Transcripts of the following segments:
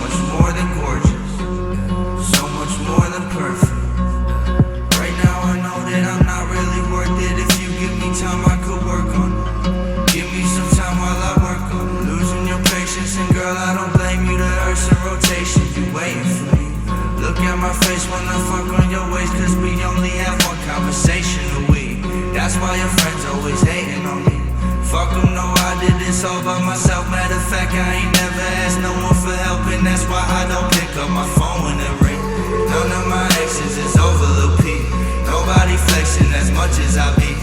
much more than gorgeous, so much more than perfect. Right now I know that I'm not really worth it. If you give me time, I could work on it. Give me some time while I work on it. Losing your patience, and girl, I don't blame you. The earth's in rotation, you waiting for me. Look at my face when I fuck on your waist, cause we only have one conversation a week. That's why your friends always hating on me. Fuck them, no, I did this all by myself. Matter of fact, I ain't never asked no one for help, and that's why I don't pick up my phone when it ring. None of my exes is over Lil P. Nobody flexing as much as I be.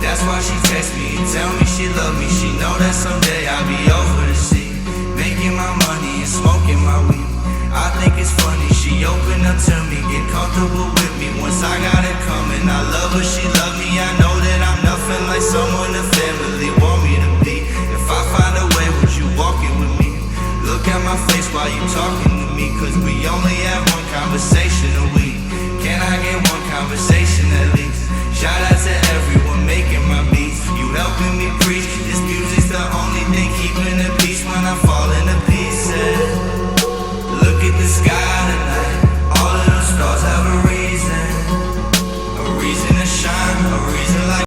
That's why she text me and tell me she love me. She know that someday I'll be over the sea, making my money and smoking my weed. I think it's funny, she opened up to me, get comfortable with me. Once I got it coming, I love her, she